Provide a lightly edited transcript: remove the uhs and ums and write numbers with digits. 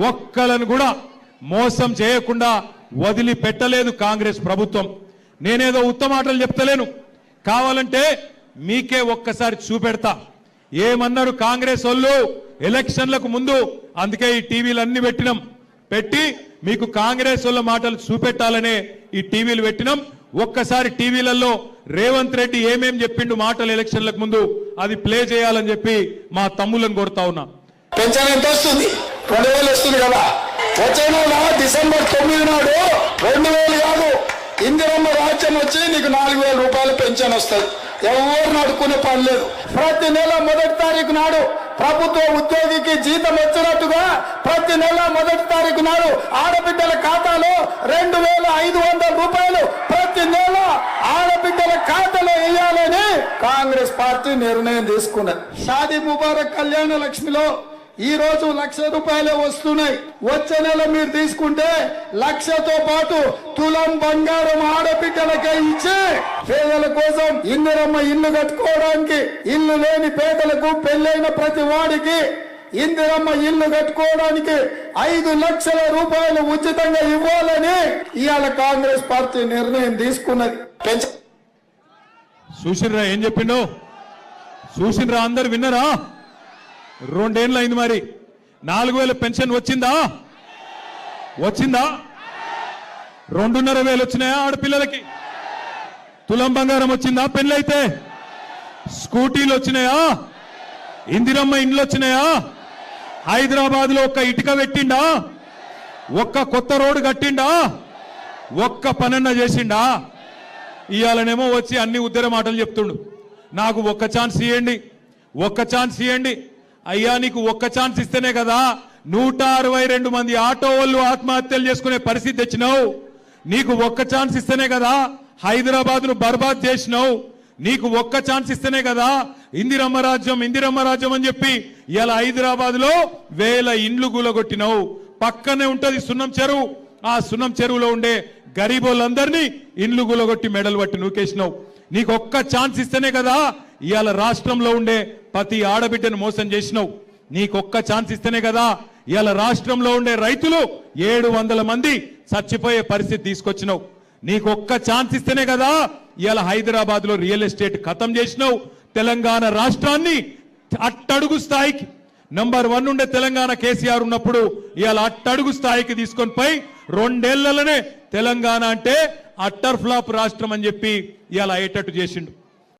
ఒక్కలను కూడా మోసం చేయకుండా వదిలిపెట్టలేదు కాంగ్రెస్ ప్రభుత్వం. నేనేదో ఉత్తమ మాటలు చెప్తలేను, కావాలంటే మీకే ఒక్కసారి చూపెడతా. ఏమన్నారు కాంగ్రెస్ వాళ్ళు ఎలక్షన్లకు ముందు? అందుకే ఈ టీవీలన్నీ పెట్టి మీకు కాంగ్రెస్ వాళ్ళ మాటలు చూపెట్టాలనే ఈ టీవీలు పెట్టినాం. ఒక్కసారి టీవీలలో రేవంత్ రెడ్డి ఏమేం చెప్పిండు మాటలు ఎలక్షన్లకు ముందు అది ప్లే చేయాలని చెప్పి మా తమ్ములను కోరుతా ఉన్నా. పెన్షన్ ఎంత వస్తుంది? 2000 వస్తుంది కదా. వచ్చే నెల డిసెంబర్ 9 నాడు 2000 కాదు, ఇందిరమ్మ రాజ్యం వచ్చి నీకు 4000 రూపాయలు పెన్షన్ వస్తుంది. ఎవరు నడుకునే పని లేదు. ప్రతి నెల 1వ తారీఖు నాడు ప్రభుత్వ ఉద్యోగికి జీతం వచ్చినట్టుగా ప్రతి నెల 1వ తారీఖు నాడు ఆడబిడ్డల ఖాతాలో 2500 రూపాయలు ప్రతి నెల ఆడబిడ్డల ఖాతాలో వేయాలని కాంగ్రెస్ పార్టీ నిర్ణయం తీసుకున్నది. షాదీ ముబారక్ కళ్యాణ లక్ష్మిలో ఈ రోజు 1,00,000 రూపాయలే వస్తున్నాయి. వచ్చే నెల మీరు తీసుకుంటే 1,00,000తో పాటు తులం బంగారం ఆడబిడ్డలకే ఇచ్చి పేదల కోసం ఇందిరమ్మ ఇల్లు కట్టుకోవడానికి, ఇల్లు లేని పేదలకు, పెళ్ళైన ప్రతి వాడికి ఇందిరమ్మ ఇల్లు కట్టుకోవడానికి 5 లక్షల రూపాయలు ఉచితంగా ఇవ్వాలని ఇవాళ కాంగ్రెస్ పార్టీ నిర్ణయం తీసుకున్నది. చూసినరా ఏం చెప్పిండో? చూసినరా? అందరు విన్నరా? 2 ఏళ్ళు అయింది. మరి 4000 పెన్షన్ వచ్చిందా? 2,500 వచ్చినాయా? ఆడపిల్లలకి తులం బంగారం వచ్చిందా? పెళ్ళైతే స్కూటీలు వచ్చినాయా? ఇందిరమ్మ ఇండ్లు వచ్చినాయా? హైదరాబాద్ లో ఒక్క ఇటుక పెట్టిండా? ఒక్క కొత్త రోడ్డు కట్టిండా? ఒక్క పనన్న చేసిండా? ఇవాళనేమో వచ్చి అన్ని ఉద్దర మాటలు చెప్తుండు. నాకు ఒక్క ఛాన్స్ ఇవ్వండి, ఒక్క ఛాన్స్ ఇవ్వండి. అయ్యా నీకు ఒక్క ఛాన్స్ ఇస్తేనే కదా 162 మంది ఆటో వాళ్ళు ఆత్మహత్యలు చేసుకునే పరిస్థితి తెచ్చినావు. నీకు ఒక్క ఛాన్స్ ఇస్తేనే కదా హైదరాబాద్ ను బర్బాద్ చేసినావు. నీకు ఒక్క ఛాన్స్ ఇస్తేనే కదా ఇందిరమ్మ రాజ్యం అని చెప్పి ఇలా హైదరాబాద్ లో 1000 ఇండ్లు కూలగొట్టినావు. పక్కనే ఉంటది సున్నం చెరువు. ఆ సున్నం చెరువులో ఉండే గరీబోళ్ళందరినీ ఇండ్లు కూలగొట్టి మెడలు పట్టి నూకేసినావు. నీకు ఒక్క ఛాన్స్ ఇస్తేనే కదా ఇవాళ రాష్ట్రంలో ఉండే ప్రతి ఆడబిడ్డను మోసం చేసినావు. నీకొక్క ఛాన్స్ ఇస్తేనే కదా ఇవాళ రాష్ట్రంలో ఉండే రైతులు 700 మంది చచ్చిపోయే పరిస్థితి తీసుకొచ్చినావు. నీకొక్క ఛాన్స్ ఇస్తేనే కదా ఇవాళ హైదరాబాద్ లో రియల్ ఎస్టేట్ ఖతం చేసినావు. తెలంగాణ రాష్ట్రాన్ని అట్టడుగు స్థాయికి నంబర్ 1 ఉండే తెలంగాణ కేసీఆర్ ఉన్నప్పుడు ఇవాళ అట్టడుగు స్థాయికి తీసుకొని పోయి 2 ఏళ్లలోనే తెలంగాణ అంటే అట్టర్ ఫ్లాప్ రాష్ట్రం అని చెప్పి ఇవాళ అయ్యేటట్టు చేసిండు.